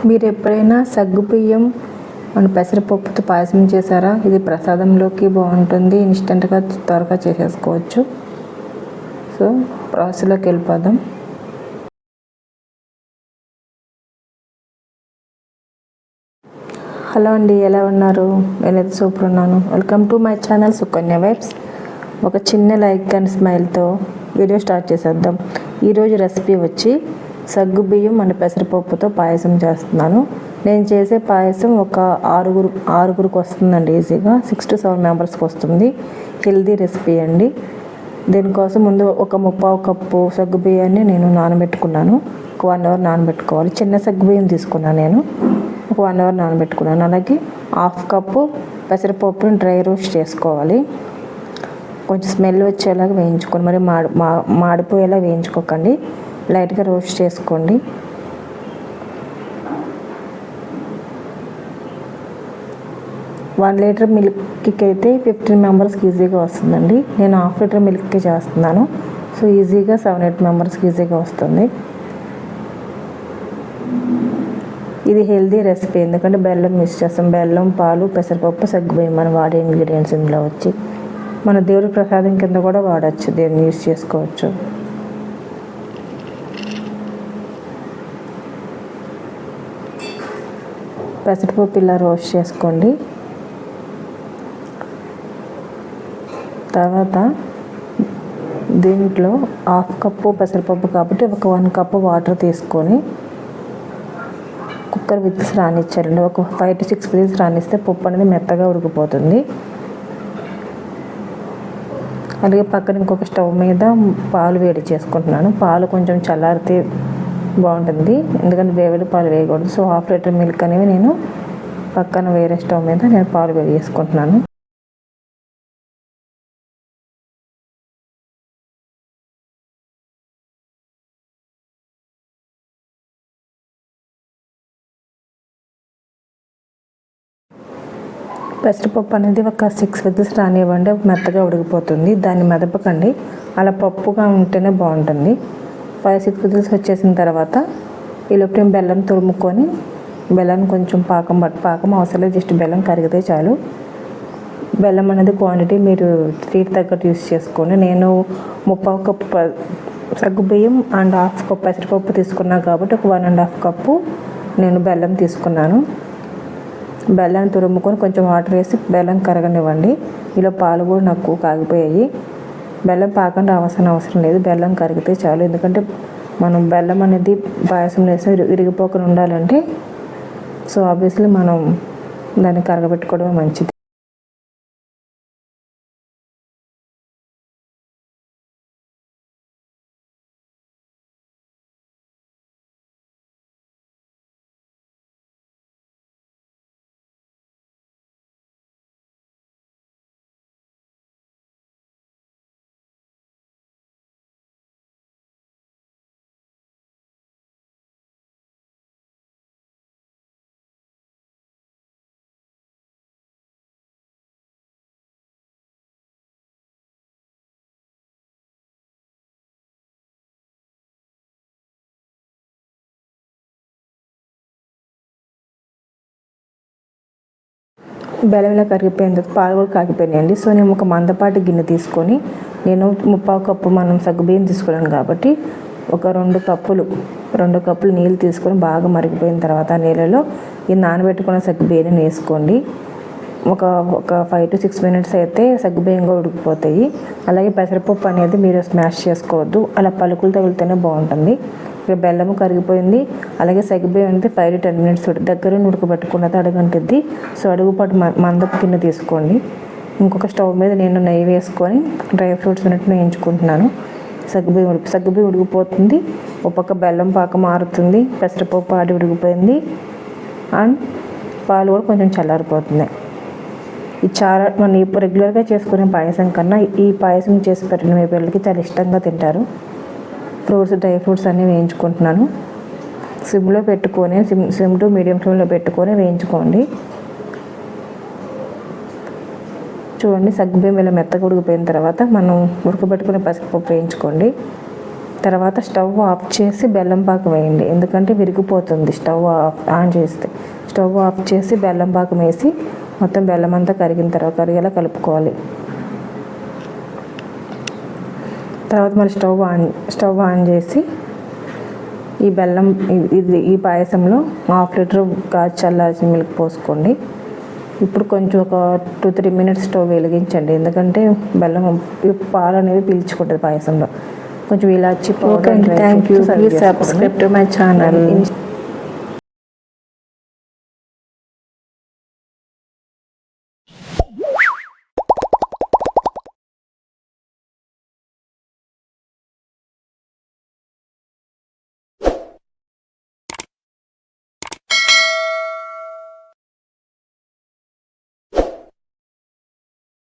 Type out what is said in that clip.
మీరు ఎప్పుడైనా సగ్గుబియ్యం మన పెసరపప్పుతో పాయసం చేశారా? ఇది ప్రసాదంలోకి బాగుంటుంది. ఇన్స్టెంట్గా త్వరగా చేసేసుకోవచ్చు. సో ప్రాసెస్లోకి వెళ్ళిపోదాం. హలో అండి, ఎలా ఉన్నారు? నేనైతే సూపర్ ఉన్నాను. Welcome to my channel Sukanya vibes. ఒక చిన్న లైక్ అండ్ స్మైల్తో వీడియో స్టార్ట్ చేసేద్దాం. ఈరోజు రెసిపీ వచ్చి సగ్గుబియ్యం మన పెసరపప్పుతో పాయసం చేస్తున్నాను. నేను చేసే పాయసం ఒక ఆరుగురికి వస్తుందండి. ఈజీగా 6 to 7 మెంబర్స్కి వస్తుంది. హెల్దీ రెసిపీ అండి. దీనికోసం ముందు ఒక 3/4 కప్పు సగ్గుబియ్యాన్ని నేను నానబెట్టుకున్నాను. ఒక 1 hour నానబెట్టుకోవాలి. చిన్న సగ్గుబియ్యం తీసుకున్నాను నేను. ఒక 1 hour నానబెట్టుకున్నాను. అలాగే 1/2 కప్పు పెసరపప్పుని డ్రై రోస్ట్ చేసుకోవాలి. కొంచెం స్మెల్ వచ్చేలాగా వేయించుకోండి. మరి మాడిపోయేలా వేయించుకోకండి. లైట్గా రోస్ట్ చేసుకోండి. వన్ లీటర్ మిల్క్కి అయితే 15 మెంబర్స్కి ఈజీగా వస్తుందండి. నేను 1/2 లీటర్ మిల్క్కి చేస్తున్నాను. సో ఈజీగా 7-8 మెంబర్స్కి ఈజీగా వస్తుంది. ఇది హెల్దీ రెసిపీ, ఎందుకంటే బెల్లం మిక్స్ చేస్తాం. బెల్లం, పాలు, పెసరపప్పు, సగ్గుబియ్యం మనం వాడే ఇంగ్రీడియంట్స్ ఇందులో వచ్చి మన దేవుడి ప్రసాదం కింద కూడా వాడచ్చు. దీన్ని యూస్ చేసుకోవచ్చు. పెసరపప్పు ఇలా రోస్ట్ చేసుకోండి. తర్వాత దీంట్లో 1/2 కప్పు పెసరపప్పు కాబట్టి ఒక 1 కప్పు వాటర్ తీసుకొని కుక్కర్ విజిల్స్ రానిచ్చారండి. ఒక 5 to 6 విజిల్స్ రానిస్తే పప్పు అనేది మెత్తగా ఉడికిపోతుంది. అలాగే పక్కన ఇంకొక స్టవ్ మీద పాలు వేడి చేసుకుంటున్నాను. పాలు కొంచెం చల్లారితే బాగుంటుంది, ఎందుకంటే వేడి పాలు వేయకూడదు. సో 1/2 లీటర్ మిల్క్ అనేవి నేను పక్కన వేరే స్టవ్ మీద నేను పాలు వేడి చేసుకుంటున్నాను. పెసరపప్పు అనేది ఒక 6 విజిల్స్ రానివ్వండి, మెత్తగా ఉడికిపోతుంది. దాన్ని మెదపకండి, అలా పప్పుగా ఉంటేనే బాగుంటుంది. 5-6 విజిల్స్ వచ్చేసిన తర్వాత ఈలోపు బెల్లం తురుముకొని, బెల్లాన్ని కొంచెం పాకం అవసరం, జస్ట్ బెల్లం కరిగితే చాలు. బెల్లం అనేది క్వాంటిటీ మీరు స్వీట్ తగ్గట్టు యూస్ చేసుకోండి. నేను 3/4 కప్పు సగ్గుబియ్యం అండ్ 1/2 కప్పు పెసరపప్పు తీసుకున్నాను కాబట్టి ఒక 1.5 కప్పు నేను బెల్లం తీసుకున్నాను. బెల్లాన్ని తురుముకొని కొంచెం వాటర్ వేసి బెల్లం కరగనివ్వండి. ఇలా పాలు కూడా నాకు కాగిపోయాయి. బెల్లం పాకం రావాల్సిన అవసరం లేదు, బెల్లం కరిగితే చాలు. ఎందుకంటే మనం బెల్లం అనేది పాయసం వేసి విరిగిపోకుండా ఉండాలంటే సో ఆబ్వియస్లీ మనం దాన్ని కరగబెట్టుకోవడమే మంచిది. బెల్లం ఇలా కరిగిపోయిన తర్వాత పాలు కూడా కాగిపోయినాయండి. సో నేను ఒక మందపాటి గిన్నె తీసుకొని, నేను 3/4 కప్పు మనం సగ్గుబియ్యం తీసుకున్నాను కాబట్టి ఒక 2 కప్పులు నీళ్ళు తీసుకొని బాగా మరిగిపోయిన తర్వాత నీళ్ళలో ఈ నానబెట్టుకున్న సగ్గుబియ్యాన్ని వేసుకోండి. ఒక 5 to 6 మినిట్స్ అయితే సగ్గుబియ్యం కూడా ఉడికిపోతాయి. అలాగే పెసరపప్పు అనేది మీరు స్మాష్ చేసుకోవద్దు, అలా పలుకులు తగిలితేనే బాగుంటుంది. ఇక్కడ బెల్లం కరిగిపోయింది. అలాగే సగ్గుబియ్యం అనేది 5 to 10 మినిట్స్ దగ్గర ఉడకబెట్టుకున్నది అడుగంటిద్ది. సో అడుగుపాటు మందపు కింద తీసుకోండి. ఇంకొక స్టవ్ మీద నేను నెయ్యి వేసుకొని డ్రై ఫ్రూట్స్ ఉన్నట్టు వేయించుకుంటున్నాను. సగ్గుబియ్యం ఉడికిపోతుంది. ఒక పక్క బెల్లం పాక మారుతుంది, పెసరపప్పు ఆడి ఉడికిపోయింది, అండ్ పాలు కూడా కొంచెం చల్లారిపోతుంది. ఇది చాలా మనం ఇప్పుడు రెగ్యులర్గా చేసుకునే పాయసం కన్నా ఈ పాయసం చేసి పెట్టిన మీ పిల్లలకి చాలా ఇష్టంగా తింటారు. డ్రై ఫ్రూట్స్ అన్నీ వేయించుకుంటున్నాను. సిమ్లో పెట్టుకొని సిమ్ టు మీడియం ఫ్లేమ్లో పెట్టుకొని వేయించుకోండి. చూడండి, సగ్గుబియ్యం ఇలా మెత్తగా ఉడికిపోయిన తర్వాత మనం ఉడకబెట్టుకునే పెసరపప్పు వేయించుకోండి. తర్వాత స్టవ్ ఆఫ్ చేసి బెల్లం పాకం వేయండి, ఎందుకంటే విరిగిపోతుంది స్టవ్ ఆన్ చేస్తే. స్టవ్ ఆఫ్ చేసి బెల్లం పాకం వేసి మొత్తం బెల్లం అంతా కరిగిన తర్వాత కరిగేలా కలుపుకోవాలి. తర్వాత మళ్ళీ స్టవ్ ఆన్ చేసి ఈ బెల్లం ఈ పాయసంలో 1/2 లీటర్ కాచి చల్లార్చిన మిల్క్ పోసుకోండి. ఇప్పుడు కొంచెం ఒక 2-3 మినిట్స్ స్టవ్ వెలిగించండి, ఎందుకంటే బెల్లం పాలు అనేది పీల్చుకుంటుంది పాయసంలో. కొంచెం ఇలాచి powder. Thank you. Please subscribe to my channel.